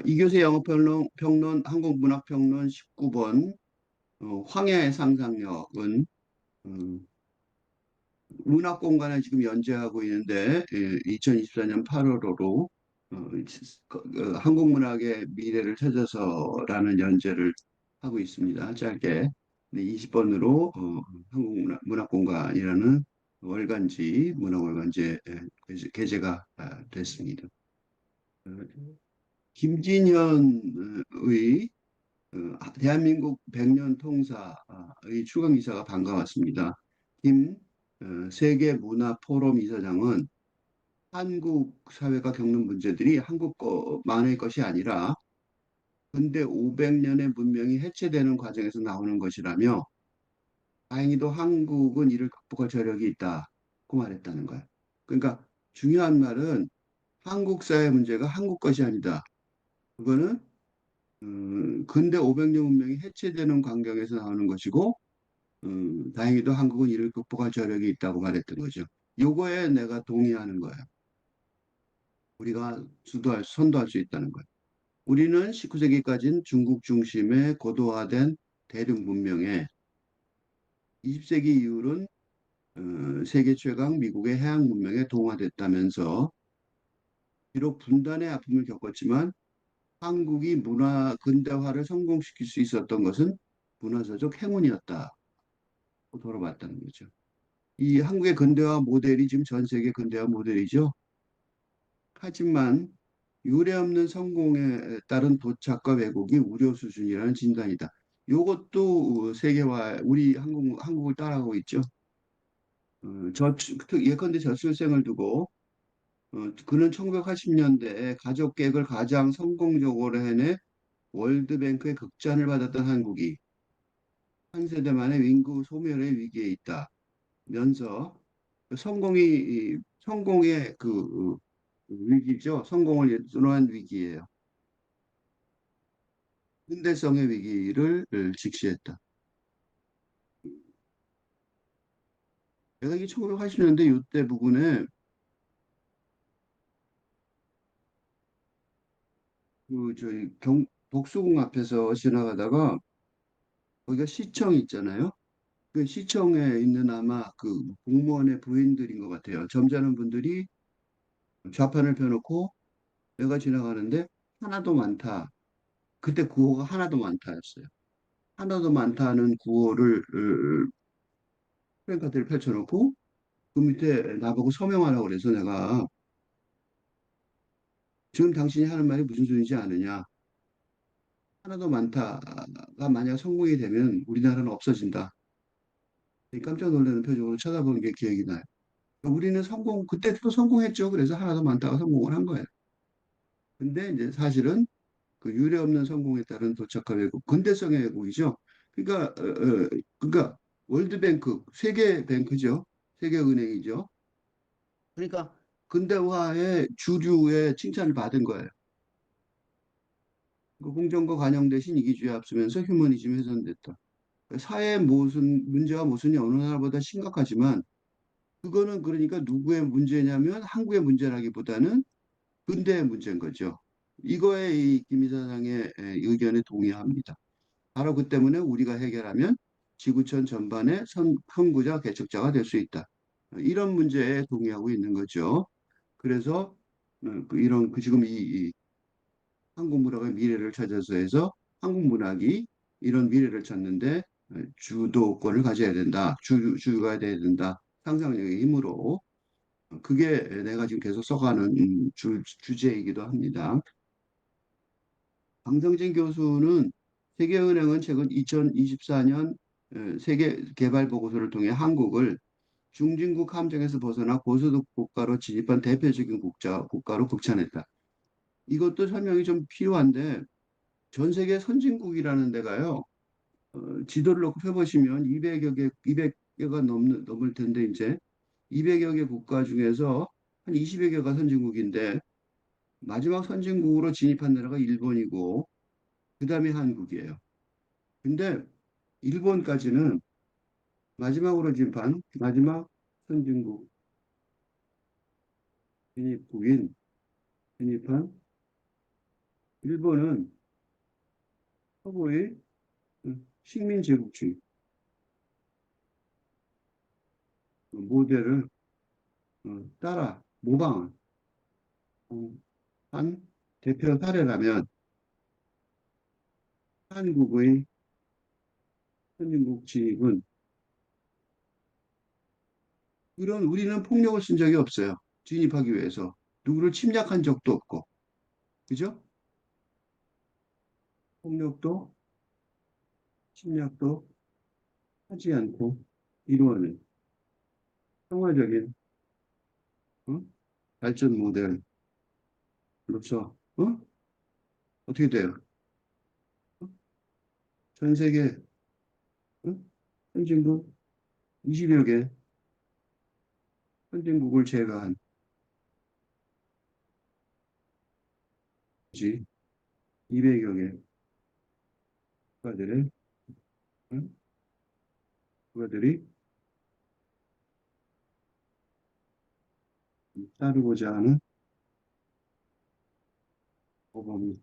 이교세 영어평론, 한국문학평론 19번, 황야의 상상력은, 음, 문학공간에 지금 연재하고 있는데, 2024년 8월호로, 한국문학의 미래를 찾아서라는 연재를 하고 있습니다. 짧게. 20번으로, 한국문학공간이라는 월간지, 문학월간지에 게재가 됐습니다. 어, 김진현의 대한민국 백년 통사의 출간 기사가 반가웠습니다. 김 세계문화포럼 이사장은 한국 사회가 겪는 문제들이 한국 것만의 것이 아니라 근대 500년의 문명이 해체되는 과정에서 나오는 것이라며 다행히도 한국은 이를 극복할 저력이 있다고 말했다는 거예요. 그러니까 중요한 말은 한국 사회 문제가 한국 것이 아니다. 그거는 근대 500년 문명이 해체되는 광경에서 나오는 것이고, 다행히도 한국은 이를 극복할 저력이 있다고 말했던 거죠. 요거에 내가 동의하는 거예요. 우리가 선도할 수 있다는 거예요. 우리는 19세기까지는 중국 중심의 고도화된 대륙 문명에 20세기 이후로는 세계 최강 미국의 해양 문명에 동화됐다면서 비록 분단의 아픔을 겪었지만 한국이 문화 근대화를 성공시킬 수 있었던 것은 문화사적 행운이었다고 돌아봤다는 거죠. 이 한국의 근대화 모델이 지금 전 세계 근대화 모델이죠. 하지만 유례없는 성공에 따른 도착과 왜곡이 우려 수준이라는 진단이다. 이것도 세계화 우리 한국을 따라가고 있죠. 예컨대 저출생을 두고 그는 1980년대에 가족 계획을 가장 성공적으로 해내 월드뱅크의 극찬을 받았던 한국이 한 세대 만에 인구 소멸의 위기에 있다면서 성공의 위기죠. 성공을 예순한 위기예요. 현대성의 위기를 직시했다. 내가 이게 1980년대 이때 부근에 저희 독수궁 앞에서 지나가다가 거기가 시청 있잖아요. 그 시청에 있는 아마 그 공무원의 부인들인 것 같아요. 점잖은 분들이 좌판을 펴놓고 내가 지나가는데 하나도 많다. 그때 구호가 하나도 많다였어요. 하나도 많다는 구호를 프랭카드를 펼쳐놓고 그 밑에 나보고 서명하라고 그래서 내가 지금 당신이 하는 말이 무슨 소리인지 아느냐. 하나도 많다가 만약 성공이 되면 우리나라는 없어진다. 깜짝 놀라는 표정으로 쳐다보는 게 기억이 나요. 우리는 그때 또 성공했죠. 그래서 하나도 많다가 성공을 한 거예요. 근데 이제 사실은 그 유례없는 성공에 따른 도착과 왜곡, 근대성의 왜곡이죠. 그러니까, 그러니까 월드뱅크, 세계뱅크죠. 세계은행이죠. 그러니까 근대화의 주류의 칭찬을 받은 거예요. 그 공정과 관용 대신 이기주의 앞서면서 휴머니즘이 훼손됐다. 사회 문제와 모순이 어느 나라보다 심각하지만 그거는 그러니까 누구의 문제냐면 한국의 문제라기보다는 근대의 문제인 거죠. 이거에 이 김 이사장의 의견에 동의합니다. 바로 그 때문에 우리가 해결하면 지구촌 전반의 선구자, 개척자가 될 수 있다. 이런 문제에 동의하고 있는 거죠. 그래서 지금 이 한국 문학의 미래를 찾아서 해서 한국 문학이 이런 미래를 찾는데 주도권을 가져야 된다. 주가 돼야 된다. 상상력의 힘으로. 그게 내가 지금 계속 써가는 주제이기도 합니다. 강성진 교수는 세계은행은 최근 2024년 세계 개발 보고서를 통해 한국을 중진국 함정에서 벗어나 고소득 국가로 진입한 대표적인 국가로 극찬했다. 이것도 설명이 좀 필요한데 전 세계 선진국이라는 데가요. 지도를 놓고 펴보시면 200여 개가 넘을 텐데 이제 200여 개 국가 중에서 한 20여 개가 선진국인데 마지막 선진국으로 진입한 나라가 일본이고 그다음에 한국이에요. 근데 일본까지는 마지막으로 진입한 마지막 선진국 진입국인 진입한 일본은 서구의 식민 제국주의 모델을 따라 모방한 한 대표 사례라면 한국의 선진국지는 그런 우리는 폭력을 쓴 적이 없어요. 진입하기 위해서 누구를 침략한 적도 없고, 그죠? 폭력도 침략도 하지 않고 이루어낸 평화적인 어? 발전 모델로서 어떻게 돼요? 어? 전 세계 어? 선진국 20여 개 선진국을 제외한 지 200여 개 국가들의 어? 국가들이 따르고자 하는 모범이.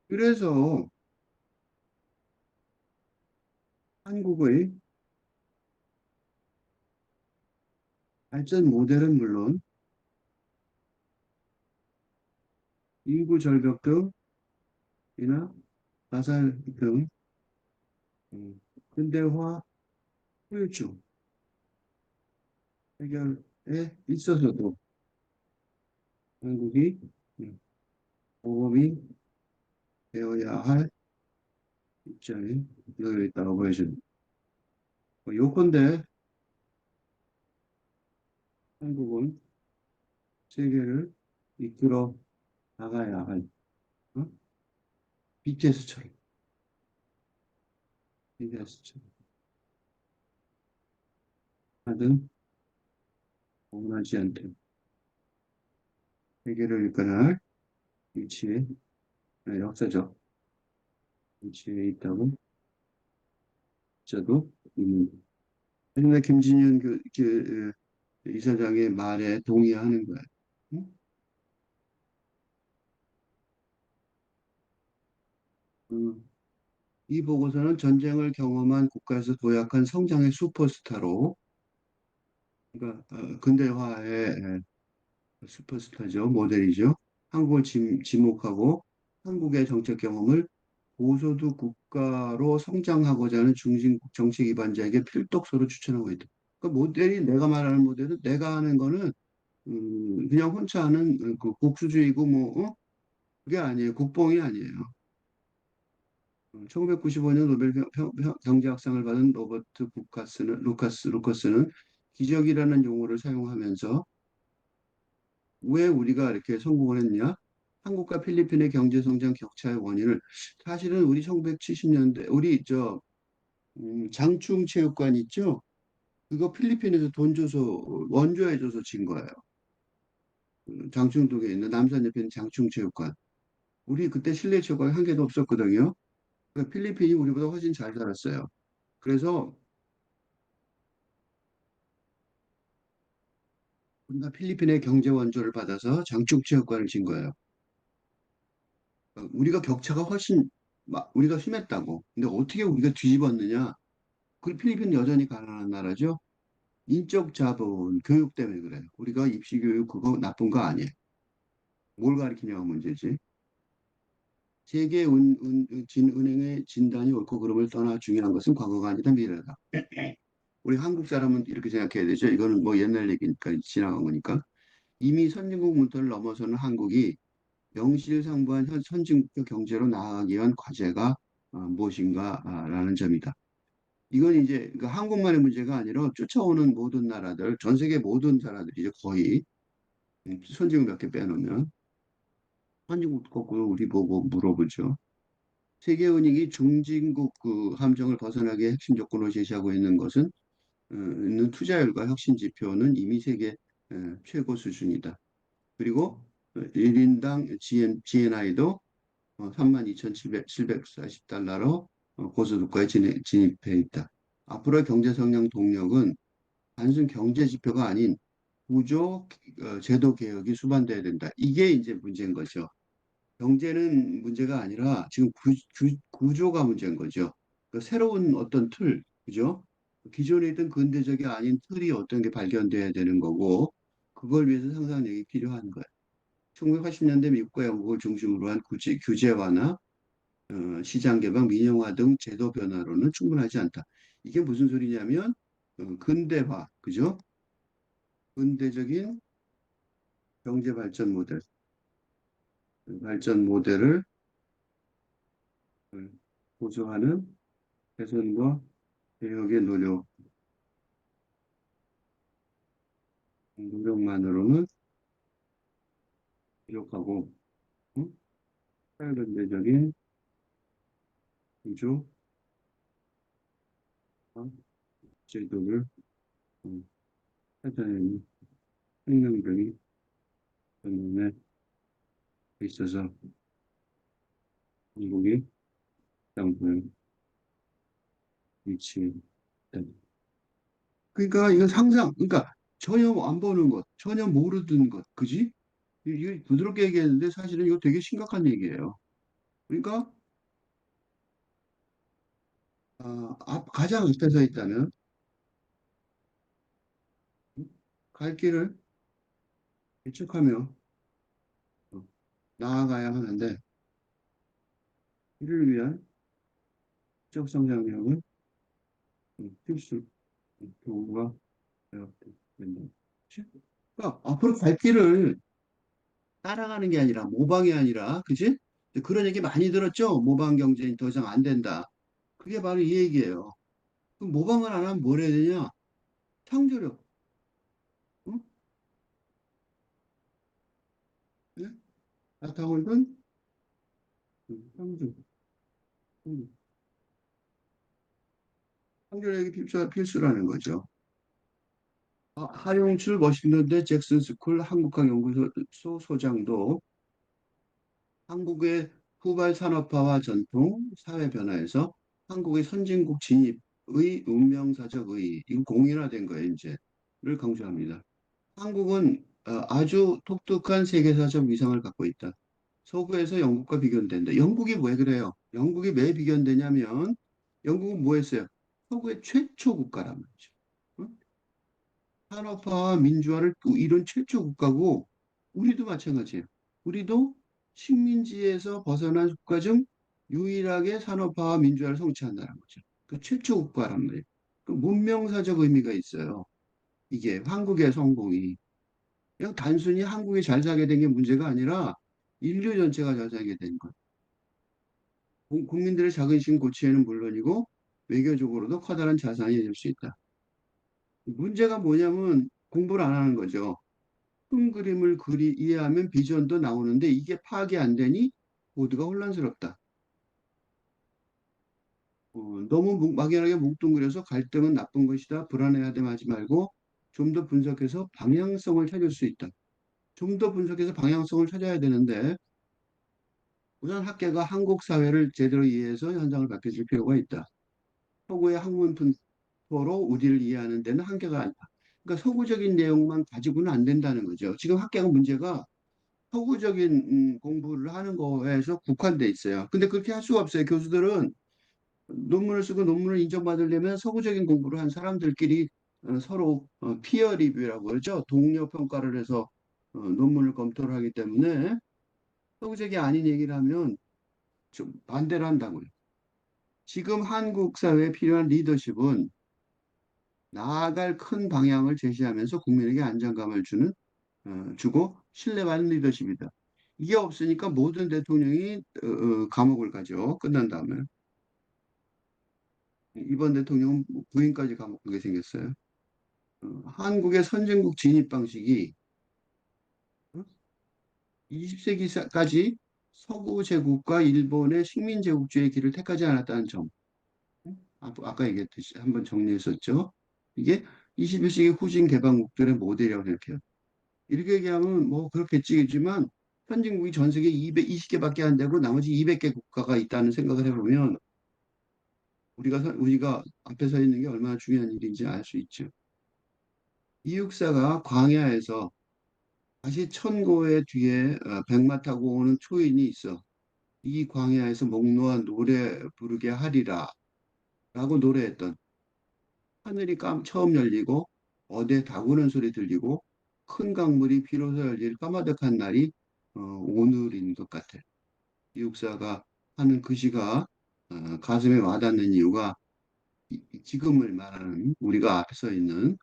그래서 한국의 발전 모델은 물론 인구 절벽 등이나 자살 등 근대화 후유증 해결에 있어서도 한국이 음, 모범이 되어야 할 입장에 놓여 있다고 보여집니다. 요컨대 한국은 세계를 이끌어 나가야 할 어? BTS처럼 BTS처럼 하든 원하지 않든 세계를 이끌어야 할 위치에 역사적 위치에 있다고 저도 하지만 김진현 이사장의 말에 동의하는 거예요. 응? 음, 이 보고서는 전쟁을 경험한 국가에서 도약한 성장의 슈퍼스타로, 그러니까 근대화의 슈퍼스타죠, 모델이죠. 한국을 지목하고 한국의 정책 경험을 고소득 국가로 성장하고자 하는 중진국 정책 기반자에게 필독서로 추천하고 있다. 그 모델이 내가 말하는 모델은 내가 하는 거는 그냥 혼자 하는 그 국수주의고 뭐 그게 아니에요. 국뽕이 아니에요. 1995년 노벨 경제학상을 받은 로버트 루커스는 기적이라는 용어를 사용하면서 왜 우리가 이렇게 성공을 했냐? 한국과 필리핀의 경제 성장 격차의 원인을 사실은 우리 1970년대 우리 장충 체육관 있죠? 그거 필리핀에서 돈 줘서 원조해줘서 진 거예요. 장충동에 있는 남산 옆에 있는 장충 체육관. 우리 그때 실내 체육관 한 개도 없었거든요. 그러니까 필리핀이 우리보다 훨씬 잘 살았어요. 그래서 우리가 필리핀의 경제 원조를 받아서 장충 체육관을 진 거예요. 우리가 격차가 훨씬 우리가 심했다고. 근데 어떻게 우리가 뒤집었느냐? 그 필리핀 여전히 가난한 나라죠. 인적 자본, 교육 때문에 그래요. 우리가 입시 교육 그거 나쁜 거 아니에요. 뭘 가르치냐가 문제지. 은행의 진단이 옳고 그름을 떠나 중요한 것은 과거가 아니다 미래다. 우리 한국 사람은 이렇게 생각해야 되죠. 이거는 뭐 옛날 얘기니까 지나간 거니까. 이미 선진국 문턱을 넘어서는 한국이 명실상부한 선진국 경제로 나아가기 위한 과제가 무엇인가라는 점이다. 이건 이제 그 한국만의 문제가 아니라 쫓아오는 모든 나라들, 전 세계 모든 나라들이 거의 선진국 몇 개 빼놓으면 선진국 거꾸로 우리 보고 물어보죠. 세계은행이 중진국 그 함정을 벗어나게 핵심 조건으로 제시하고 있는 것은 있는 투자율과 혁신 지표는 이미 세계 최고 수준이다. 그리고 1인당 GNI도 32,740달러로 고소득과에 진입해 있다. 앞으로의 경제 성장 동력은 단순 경제 지표가 아닌 구조, 제도 개혁이 수반돼야 된다. 이게 이제 문제인 거죠. 경제는 문제가 아니라 지금 구조가 문제인 거죠. 그 새로운 어떤 틀, 그죠? 기존에 있던 근대적이 아닌 틀이 어떤 게 발견돼야 되는 거고, 그걸 위해서 상상력이 필요한 거예요. 1980년대 미국과 영국을 중심으로 한 규제 완화, 시장 개방, 민영화 등 제도 변화로는 충분하지 않다. 이게 무슨 소리냐면, 근대화, 그죠? 근대적인 경제 발전 모델을 보조하는 개선과 개혁의 노력만으로는 부족하고, 응? 사회경제적인 구조, 제도를 찾아내는 혁명적인 변론에 있어서 한국이 당부에 위치했다. 그러니까 이건 상상, 그러니까 전혀 안 보는 것, 전혀 모르던 것, 그지? 이게 부드럽게 얘기했는데 사실은 이거 되게 심각한 얘기예요. 그러니까 가장 앞에 서 있다면 갈 길을 예측하며 어, 나아가야 하는데 이를 위한 지적 성장력은 필수 교구가 되어야 된다. 그치? 그러니까 앞으로 갈 길을 따라가는 게 아니라 모방이 아니라 그지? 그런 얘기 많이 들었죠? 모방 경제는 더 이상 안 된다. 그게 바로 이 얘기예요. 그럼 모방을 안 하면 뭘 해야 되냐? 창조력. 응? 네? 바탕을둔 창조. 응. 창조력이 필수라는 거죠. 하용출 워싱턴대 잭슨 스쿨 한국학연구소 소장도 한국의 후발 산업화와 전통, 사회 변화에서 한국의 선진국 진입의 운명사적 의의, 이거 공인화된 거예요, 이제,를 강조합니다. 한국은 아주 독특한 세계사적 위상을 갖고 있다. 서구에서 영국과 비교된다. 영국이 왜 그래요? 영국이 왜 비교되냐면 영국은 뭐 했어요? 서구의 최초 국가란 말이죠. 응? 산업화와 민주화를 이룬 최초 국가고 우리도 마찬가지예요. 우리도 식민지에서 벗어난 국가 중 유일하게 산업화와 민주화를 성취한다는 거죠. 그 최초 국가란 말이에요. 그 문명사적 의미가 있어요. 이게 한국의 성공이 그냥 단순히 한국이 잘 살게 된 게 문제가 아니라 인류 전체가 잘 살게 된 것. 국민들의 자긍심 고취에는 물론이고 외교적으로도 커다란 자산이 될 수 있다. 문제가 뭐냐면 공부를 안 하는 거죠. 큰 그림을 이해하면 비전도 나오는데 이게 파악이 안 되니 모두가 혼란스럽다. 너무 막연하게 뭉뚱그려서 갈등은 나쁜 것이다. 불안해하지 말고 좀 더 분석해서 방향성을 찾을 수 있다. 좀 더 분석해서 방향성을 찾아야 되는데 우선 학계가 한국 사회를 제대로 이해해서 현장을 바뀌어줄 필요가 있다. 서구의 학문 분포로 우리를 이해하는 데는 한계가 있다. 그러니까 서구적인 내용만 가지고는 안 된다는 거죠. 지금 학계가 문제가 서구적인 공부를 하는 거에서 국한돼 있어요. 근데 그렇게 할 수가 없어요. 교수들은 논문을 쓰고 논문을 인정받으려면 서구적인 공부를 한 사람들끼리 서로 피어 리뷰라고 그러죠. 동료 평가를 해서 논문을 검토를 하기 때문에 서구적이 아닌 얘기를 하면 좀 반대를 한다고요. 지금 한국 사회에 필요한 리더십은 나아갈 큰 방향을 제시하면서 국민에게 안정감을 주고 신뢰받는 리더십이다. 이게 없으니까 모든 대통령이 감옥을 가죠. 끝난 다음에. 이번 대통령은 부인까지 감옥 가게 생겼어요. 한국의 선진국 진입 방식이 20세기까지 서구 제국과 일본의 식민 제국주의 길을 택하지 않았다는 점. 아까 얘기했듯이 한번 정리했었죠. 이게 21세기 후진 개방국들의 모델이라고 생각해요. 이렇게 얘기하면 뭐 그렇겠지만 선진국이 전 세계 220개밖에 안 되고 나머지 200개 국가가 있다는 생각을 해보면 우리가 앞에 서 있는 게 얼마나 중요한 일인지 알 수 있죠. 이육사가 광야에서 다시 천고의 뒤에 백마 타고 오는 초인이 있어. 이 광야에서 목 놓아 노래 부르게 하리라 라고 노래했던 하늘이 처음 열리고 어대 다구는 소리 들리고 큰 강물이 비로소 열릴 까마득한 날이 오늘인 것 같아. 이육사가 하는 그 시가 가슴에 와닿는 이유가 지금을 말하는 우리가 앞에 서 있는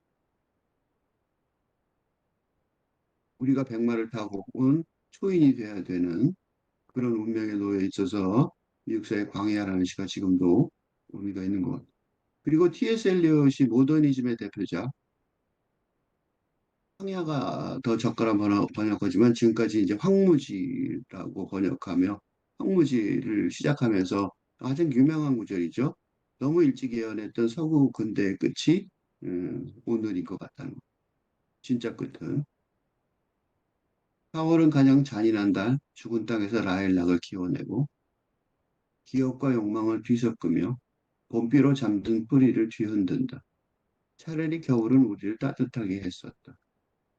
우리가 백마를 타고 온 초인이 돼야 되는 그런 운명에 놓여 있어서 미국사의 광야라는 시가 지금도 의미가 있는 것 같아요. 그리고 T.S. 엘리엇이 모더니즘의 대표자, 황야가 더 적절한 번역어지만 지금까지 이제 황무지라고 번역하며 황무지를 시작하면서 가장 유명한 구절이죠. 너무 일찍 예언했던 서구 근대의 끝이 오늘인 것 같다는 거. 진짜 끝은. 4월은 가장 잔인한 달, 죽은 땅에서 라일락을 키워내고 기억과 욕망을 뒤섞으며 봄비로 잠든 뿌리를 뒤흔든다. 차라리 겨울은 우리를 따뜻하게 했었다.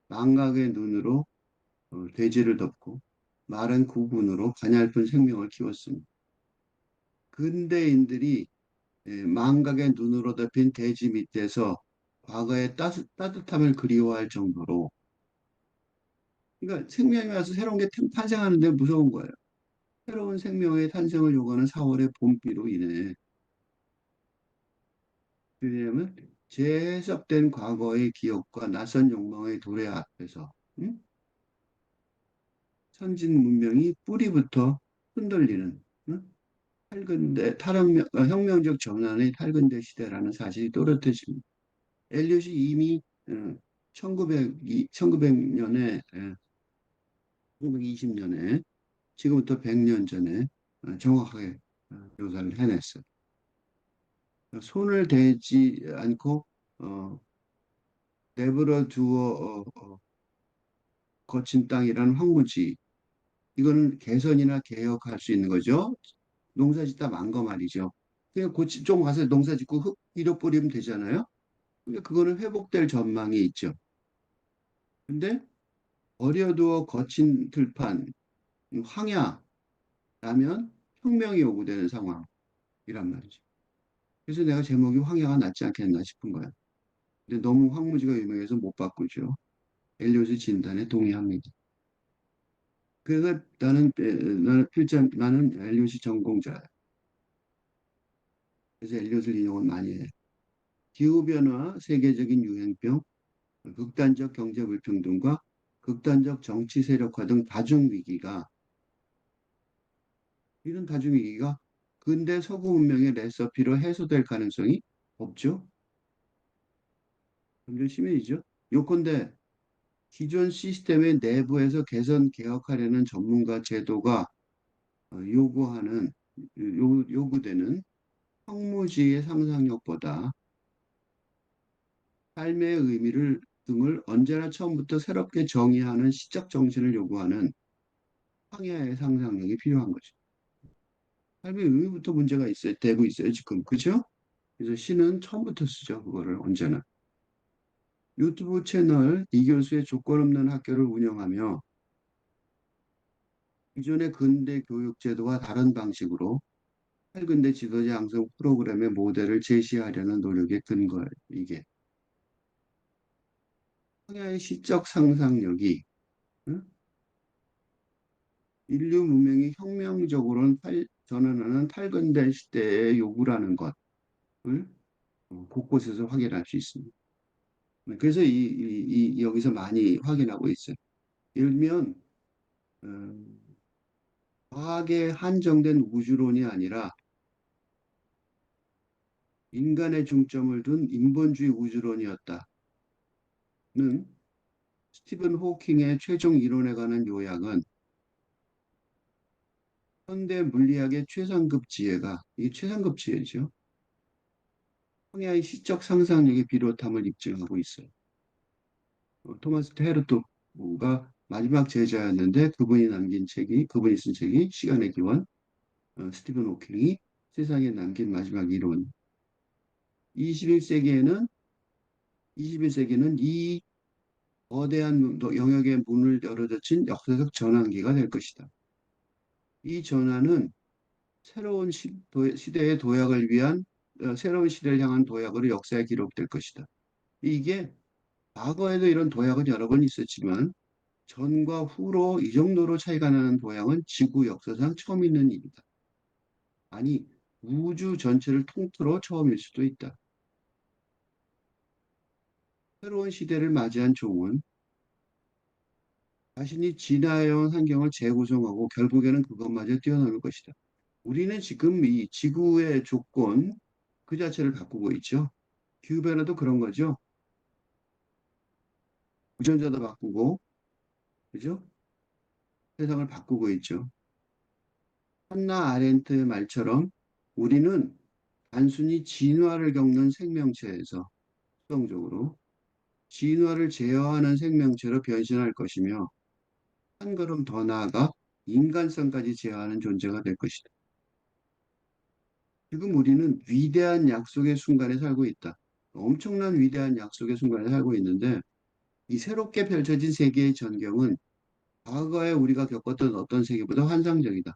망각의 눈으로 대지를 덮고 마른 구근으로 가냘픈 생명을 키웠습니다. 근대인들이 망각의 눈으로 덮인 대지 밑에서 과거의 따뜻함을 그리워할 정도로 그러니까 생명이 와서 새로운 게 탄생하는데 무서운 거예요. 새로운 생명의 탄생을 요구하는 4월의 봄비로 인해 왜냐하면 재해석된 과거의 기억과 낯선 욕망의 도래 앞에서 응? 선진 문명이 뿌리부터 흔들리는 응? 혁명적 전환의 탈근대 시대라는 사실이 또렷해집니다. 엘리엇이 이미 1900년에 1920년에 지금부터 100년 전에 정확하게 묘사를 해냈어요. 손을 대지 않고 어, 내버려 두어 거친 땅이라는 황무지. 이거는 개선이나 개혁할 수 있는 거죠. 농사 짓다 만 거 말이죠. 그냥 고치 좀 가서 농사 짓고 흙 잃어버리면 되잖아요. 근데 그거는 회복될 전망이 있죠. 근데 버려두어 거친 들판, 황야라면 혁명이 요구되는 상황이란 말이죠. 그래서 내가 제목이 황야가 낫지 않겠나 싶은 거야. 근데 너무 황무지가 유명해서 못 바꾸죠. 엘리엇의 진단에 동의합니다. 그래서 나는 엘리엇이 전공자야. 그래서 엘리엇을 인용을 많이 해. 기후변화, 세계적인 유행병, 극단적 경제 불평등과 극단적 정치 세력화 등 다중위기가 이런 다중위기가 근대 서구 문명의 레시피로 해소될 가능성이 없죠. 점점 심해지죠. 요컨대 기존 시스템의 내부에서 개선 개혁하려는 전문가 제도가 요구하는 요구되는 황무지의 상상력보다 삶의 의미를 등을 언제나 처음부터 새롭게 정의하는 시적 정신을 요구하는 황야의 상상력이 필요한 거죠. 삶의 의미부터 문제가 되고 있어요, 지금. 그죠? 그래서 시는 처음부터 쓰죠, 그거를 언제나. 유튜브 채널 이교수의 조건 없는 학교를 운영하며 기존의 근대 교육 제도와 다른 방식으로 탈근대 지도자 양성 프로그램의 모델을 제시하려는 노력의 근거예요, 이게. 황야의 시적 상상력이 응? 인류 문명이 혁명적으로 전환하는 탈근대 시대의 요구라는 것을 곳곳에서 확인할 수 있습니다. 그래서 여기서 많이 확인하고 있어요. 예를 들면 음, 과학에 한정된 우주론이 아니라 인간의 중점을 둔 인본주의 우주론이었다는 스티븐 호킹의 최종 이론에 관한 요약은 현대 물리학의 최상급 지혜가 이게 최상급 지혜죠. 황야의 시적 상상력의 비롯함을 입증하고 있어요. 토마스 테르토가 마지막 제자였는데 그분이 쓴 책이 시간의 기원, 스티븐 호킹이 세상에 남긴 마지막 이론. 21세기에는 21세기는 이 거대한 영역의 문을 열어젖힌 역사적 전환기가 될 것이다. 이 전환은 새로운 시대의 도약을 위한 새로운 시대를 향한 도약으로 역사에 기록될 것이다. 이게 과거에도 이런 도약은 여러 번 있었지만 전과 후로 이 정도로 차이가 나는 도약은 지구 역사상 처음 있는 일이다. 아니, 우주 전체를 통틀어 처음일 수도 있다. 새로운 시대를 맞이한 종은 자신이 진화해온 환경을 재구성하고 결국에는 그것마저 뛰어넘을 것이다. 우리는 지금 이 지구의 조건 그 자체를 바꾸고 있죠. 기후변화도 그런 거죠. 유전자도 바꾸고, 그죠? 세상을 바꾸고 있죠. 한나 아렌트의 말처럼 우리는 단순히 진화를 겪는 생명체에서 수동적으로 진화를 제어하는 생명체로 변신할 것이며 한 걸음 더 나아가 인간성까지 제어하는 존재가 될 것이다. 지금 우리는 위대한 약속의 순간에 살고 있다. 엄청난 위대한 약속의 순간에 살고 있는데 이 새롭게 펼쳐진 세계의 전경은 과거에 우리가 겪었던 어떤 세계보다 환상적이다.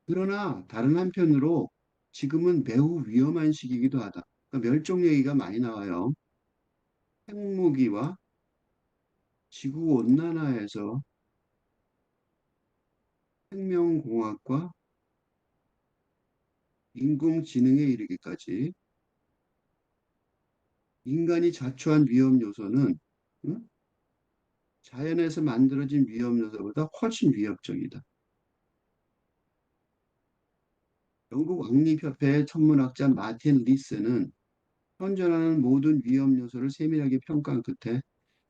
그러나 다른 한편으로 지금은 매우 위험한 시기이기도 하다. 그러니까 멸종 얘기가 많이 나와요. 핵무기와 지구 온난화에서 생명공학과 인공지능에 이르기까지 인간이 자초한 위험 요소는 응? 자연에서 만들어진 위험 요소보다 훨씬 위협적이다. 영국 왕립협회의 천문학자 마틴 리스는 현존하는 모든 위험 요소를 세밀하게 평가한 끝에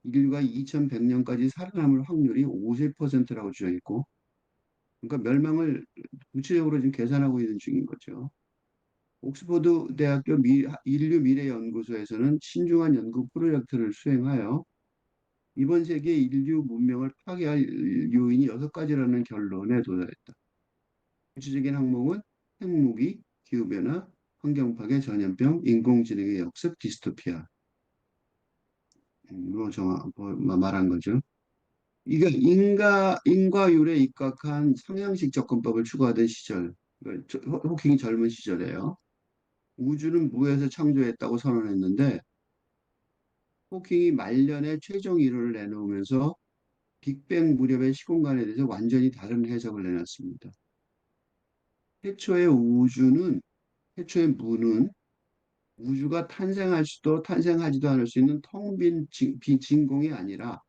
인류가 2100년까지 살아남을 확률이 50%라고 주장했고, 그러니까 멸망을 구체적으로 지금 계산하고 있는 중인 거죠. 옥스퍼드 대학교 인류 미래 연구소에서는 신중한 연구 프로젝트를 수행하여 이번 세기의 인류 문명을 파괴할 요인이 6가지라는 결론에 도달했다. 구체적인 항목은 핵무기, 기후변화, 환경파괴, 전염병, 인공지능의 역습, 디스토피아. 뭐 말한 거죠. 이게 인과율에 입각한 상향식 접근법을 추구하던 시절, 그러니까 호킹이 젊은 시절에요. 우주는 무에서 창조했다고 선언했는데 호킹이 말년에 최종 이론을 내놓으면서 빅뱅 무렵의 시공간에 대해서 완전히 다른 해석을 내놨습니다. 태초의 우주는 태초의 무는 우주가 탄생할 수도 탄생하지도 않을 수 있는 텅 빈 진공이 아니라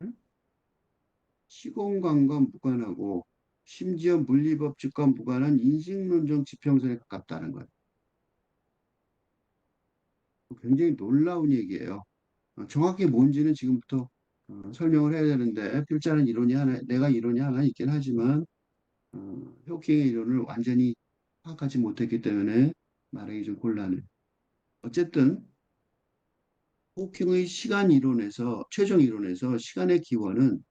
응? 시공간과 무관하고 심지어 물리법칙과 무관한 인식론적 지평선에 가깝다는 거예요. 굉장히 놀라운 얘기예요. 정확히 뭔지는 지금부터 설명을 해야 되는데 필자는 이론이 하나, 내가 이론이 하나 있긴 하지만 호킹의 이론을 완전히 파악하지 못했기 때문에 말하기 좀 곤란해. 어쨌든 호킹의 시간 이론에서 최종 이론에서 시간의 기원은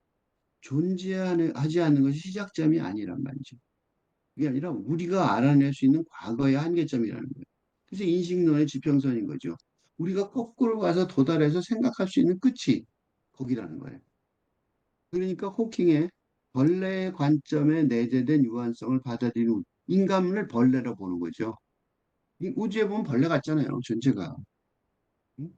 존재하지 않는 것이 시작점이 아니란 말이죠. 그게 아니라 우리가 알아낼 수 있는 과거의 한계점이라는 거예요. 그래서 인식론의 지평선인 거죠. 우리가 거꾸로 가서 도달해서 생각할 수 있는 끝이 거기라는 거예요. 그러니까 호킹의 벌레의 관점에 내재된 유한성을 받아들이는 인간을 벌레로 보는 거죠. 이 우주에 보면 벌레 같잖아요, 존재가. 응?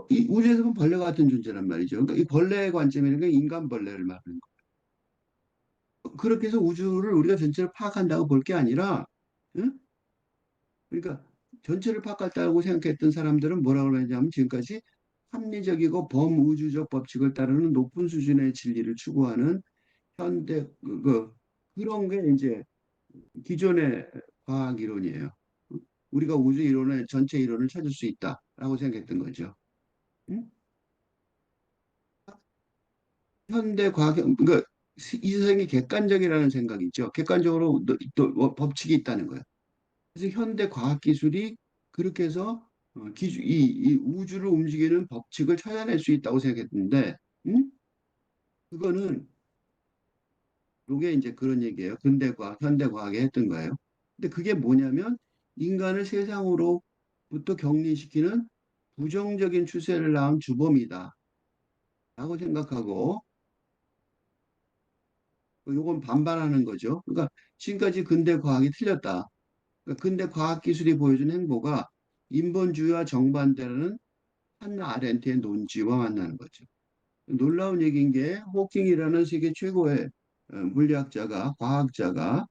이 우주에서 보면 벌레 같은 존재란 말이죠. 그러니까 이 벌레의 관점이라는 게 인간 벌레를 말하는 거예요. 그렇게 해서 우주를 우리가 전체를 파악한다고 볼 게 아니라, 응? 그러니까 전체를 파악한다고 생각했던 사람들은 뭐라고 그러냐면 지금까지 합리적이고 범우주적 법칙을 따르는 높은 수준의 진리를 추구하는 현대 그런 게 이제 기존의 과학 이론이에요. 우리가 우주 이론의 전체 이론을 찾을 수 있다라고 생각했던 거죠. 응? 현대 과학 그러니까 이 세상이 객관적이라는 생각이 있죠. 객관적으로 또 법칙이 있다는 거예요. 그래서 현대 과학 기술이 그렇게 해서 이 우주를 움직이는 법칙을 찾아낼 수 있다고 생각했는데, 응? 그거는 이게 이제 그런 얘기예요. 근대 과학, 현대 과학에 했던 거예요. 근데 그게 뭐냐면 인간을 세상으로부터 격리시키는 부정적인 추세를 낳은 주범이다. 라고 생각하고, 요건 반발하는 거죠. 그러니까 지금까지 근대 과학이 틀렸다. 그러니까 근대 과학 기술이 보여준 행보가 인본주의와 정반대라는 한나 아렌트의 논지와 만나는 거죠. 놀라운 얘기인 게 호킹이라는 세계 최고의 물리학자가, 과학자가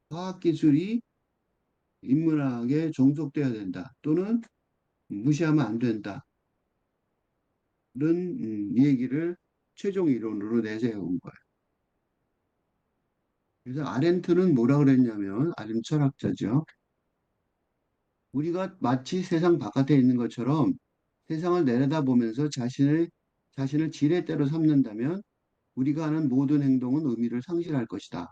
과학기술이 인문학에 종속돼야 된다. 또는 무시하면 안 된다는 이 얘기를 최종 이론으로 내세운 거예요. 그래서 아렌트는 뭐라 그랬냐면, 아렌트 철학자죠. 우리가 마치 세상 바깥에 있는 것처럼 세상을 내려다보면서 자신을 지렛대로 삼는다면 우리가 하는 모든 행동은 의미를 상실할 것이다.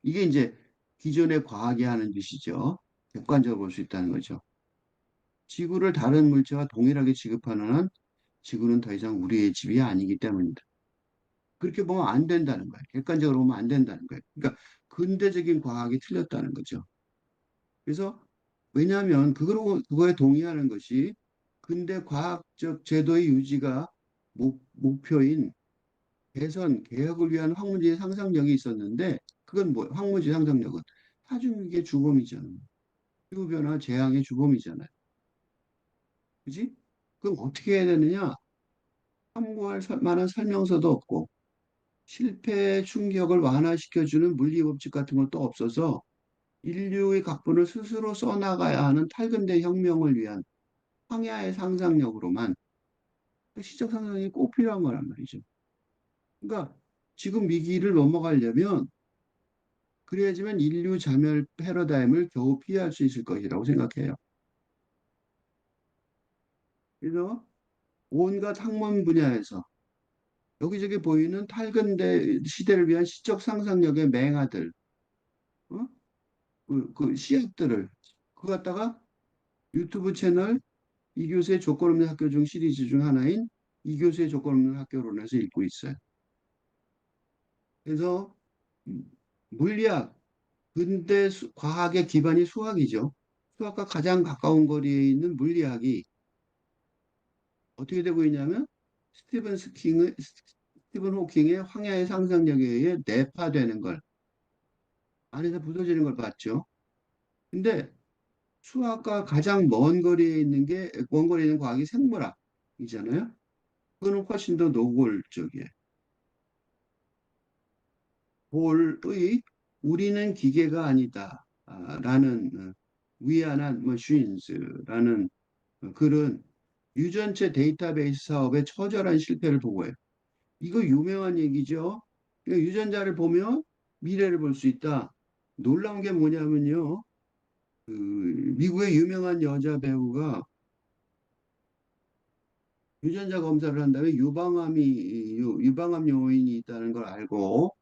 이게 이제 기존의 과학이 하는 짓이죠. 객관적으로 볼 수 있다는 거죠. 지구를 다른 물체와 동일하게 취급하는 한 지구는 더 이상 우리의 집이 아니기 때문이다. 그렇게 보면 안 된다는 거예요. 객관적으로 보면 안 된다는 거예요. 그러니까 근대적인 과학이 틀렸다는 거죠. 그래서 왜냐하면 그거에 동의하는 것이 근대 과학적 제도의 유지가 목표인 개선, 개혁을 위한 황무지의 상상력이 있었는데 그건 뭐 황무지 상상력은 사중유기의 주범이잖아요. 기후변화 재앙의 주범이잖아요. 그지? 그럼 어떻게 해야 되느냐? 참고할 만한 설명서도 없고 실패의 충격을 완화시켜주는 물리법칙 같은 것도 없어서 인류의 각본을 스스로 써나가야 하는 탈근대 혁명을 위한 황야의 상상력으로만 시적 상상이 꼭 필요한 거란 말이죠. 그러니까 지금 위기를 넘어가려면 그래야지만 인류 자멸 패러다임을 겨우 피할 수 있을 것이라고 생각해요. 그래서 온갖 학문 분야에서 여기저기 보이는 탈근대 시대를 위한 시적 상상력의 맹아들, 어? 그 씨앗들을 그거 갖다가 유튜브 채널 이교수의 조건 없는 학교 중 시리즈 중 하나인 이교수의 조건 없는 학교론에서 읽고 있어요. 그래서 물리학, 근대 과학의 기반이 수학이죠. 수학과 가장 가까운 거리에 있는 물리학이 어떻게 되고 있냐면 스티븐 호킹의 황야의 상상력에 의해 내파되는 걸 안에서 부서지는 걸 봤죠. 근데 수학과 가장 먼 거리에 있는 과학이 생물학이잖아요. 그거는 훨씬 더 노골적이에요. 볼의 우리는 기계가 아니다. 라는 위안한 머신즈라는 글은 유전체 데이터베이스 사업의 처절한 실패를 보고해요. 이거 유명한 얘기죠. 그러니까 유전자를 보면 미래를 볼 수 있다. 놀라운 게 뭐냐면요. 그 미국의 유명한 여자 배우가 유전자 검사를 한 다음에 유방암 요인이 있다는 걸 알고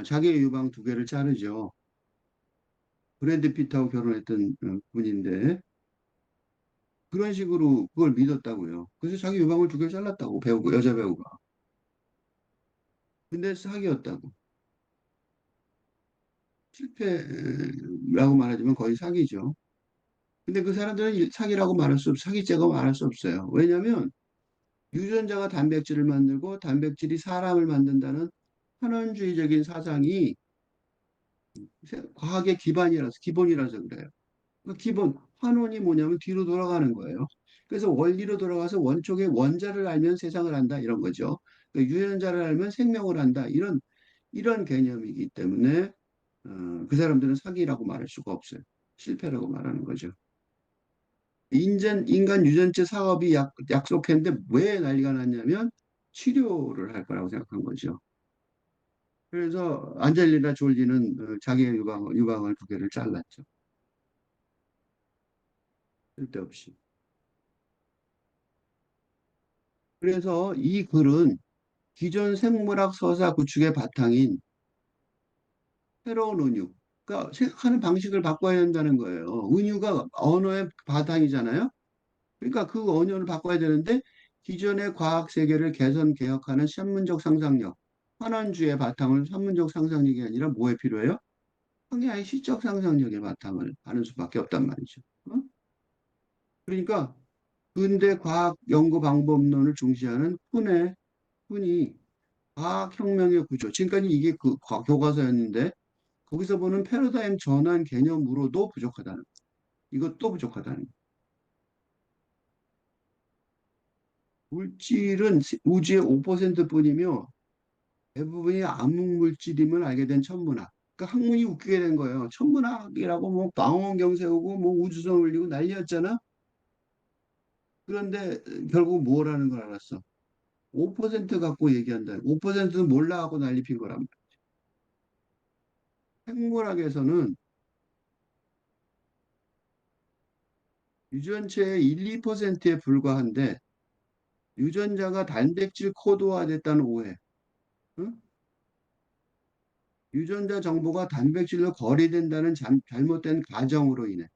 자기의 유방 두 개를 자르죠. 브래드 피트하고 결혼했던 분인데 그런 식으로 그걸 믿었다고요. 그래서 자기 유방을 두 개를 잘랐다고 여자 배우가. 근데 사기였다고. 실패라고 말하지만 거의 사기죠. 근데 그 사람들은 사기라고 사기죄가 말할 수 없어요. 왜냐하면 유전자가 단백질을 만들고 단백질이 사람을 만든다는 환원주의적인 사상이 과학의 기본이라서 그래요. 그 기본, 환원이 뭐냐면 뒤로 돌아가는 거예요. 그래서 원리로 돌아가서 원쪽의 원자를 알면 세상을 안다 이런 거죠. 유전자를 알면 생명을 안다 이런 개념이기 때문에 그 사람들은 사기라고 말할 수가 없어요. 실패라고 말하는 거죠. 인간 유전체 사업이 약속했는데 왜 난리가 났냐면 치료를 할 거라고 생각한 거죠. 그래서 안젤리나 졸리는 자기의 유방을 두 개를 잘랐죠. 쓸데없이. 그래서 이 글은 기존 생물학 서사 구축의 바탕인 새로운 은유, 그러니까 생각하는 방식을 바꿔야 한다는 거예요. 은유가 언어의 바탕이잖아요. 그러니까 그 언어를 바꿔야 되는데 기존의 과학 세계를 개선 개혁하는 산문적 상상력, 환원주의 바탕은 산문적 상상력이 아니라 뭐에 필요해요? 황야의 시적 상상력의 바탕을 하는 수밖에 없단 말이죠. 어? 그러니까 근대 과학 연구 방법론을 중시하는 푼이 과학혁명의 구조. 지금까지 이게 그 교과서였는데 거기서 보는 패러다임 전환 개념으로도 부족하다는 거. 이것도 부족하다는 거. 물질은 우주의 5%뿐이며 대부분이 암흑물질임을 알게 된 천문학. 그러니까 학문이 웃기게 된 거예요. 천문학이라고 뭐 망원경 세우고 뭐 우주선 올리고 난리였잖아. 그런데 결국 뭐라는 걸 알았어. 5% 갖고 얘기한다. 5%는 몰라 하고 난리 핀 거란 말이야. 생물학에서는 유전체의 1, 2%에 불과한데 유전자가 단백질 코드화됐다는 오해. 응? 유전자 정보가 단백질로 거리된다는 잘못된 가정으로 인해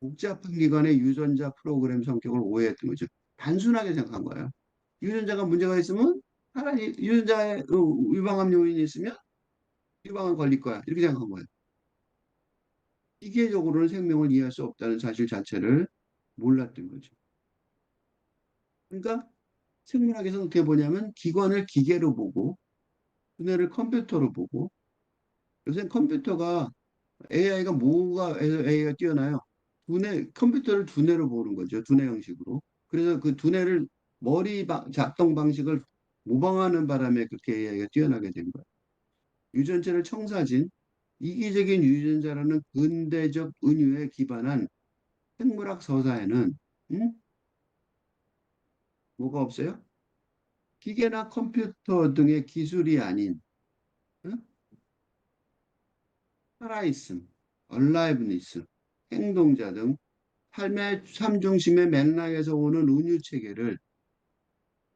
복잡한 기관의 유전자 프로그램 성격을 오해했던 거죠. 단순하게 생각한 거예요. 유전자가 문제가 있으면 차라리 유전자에 유방암 요인이 있으면 유방암 걸릴 거야. 이렇게 생각한 거예요. 기계적으로는 생명을 이해할 수 없다는 사실 자체를 몰랐던 거죠. 그러니까 생물학에서는 어떻게 보냐면 기관을 기계로 보고 두뇌를 컴퓨터로 보고 요새 컴퓨터가 AI가 뭐가 AI가 뛰어나요? 컴퓨터를 두뇌로 보는 거죠. 두뇌 형식으로. 그래서 그 두뇌를 작동 방식을 모방하는 바람에 그렇게 AI가 뛰어나게 된 거예요. 유전체를 청사진, 이기적인 유전자라는 근대적 은유에 기반한 생물학 서사에는 음? 뭐가 없어요? 기계나 컴퓨터 등의 기술이 아닌 응? 살아있음, 얼라이브니스, 행동자 등 삶의 삶 중심의 맥락에서 오는 은유 체계를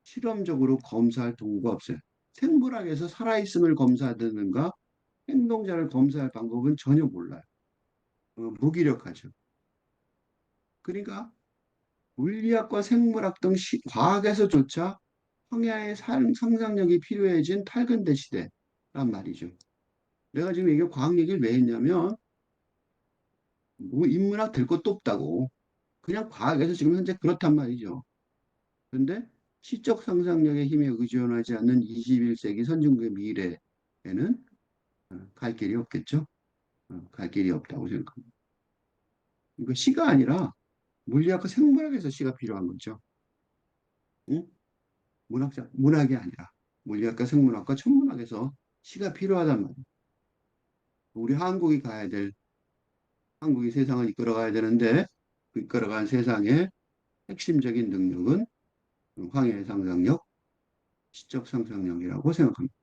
실험적으로 검사할 도구가 없어요. 생물학에서 살아있음을 검사하든가 행동자를 검사할 방법은 전혀 몰라요. 무기력하죠. 그러니까 물리학과 생물학 등 과학에서조차 황야의 상상력이 필요해진 탈근대 시대란 말이죠. 내가 지금 이게 과학 얘기를 왜 했냐면 뭐 인문학 될 것도 없다고. 그냥 과학에서 지금 현재 그렇단 말이죠. 그런데 시적 상상력의 힘에 의존하지 않는 21세기 선진국의 미래에는 갈 길이 없겠죠. 갈 길이 없다고 생각합니다. 이거 시가 아니라 물리학과 생물학에서 시가 필요한 거죠. 응? 문학이 아니라 물리학과 생물학과 천문학에서 시가 필요하단 말이에요. 우리 한국이 세상을 이끌어가야 되는데 그 이끌어간 세상의 핵심적인 능력은 황해의 상상력, 시적 상상력이라고 생각합니다.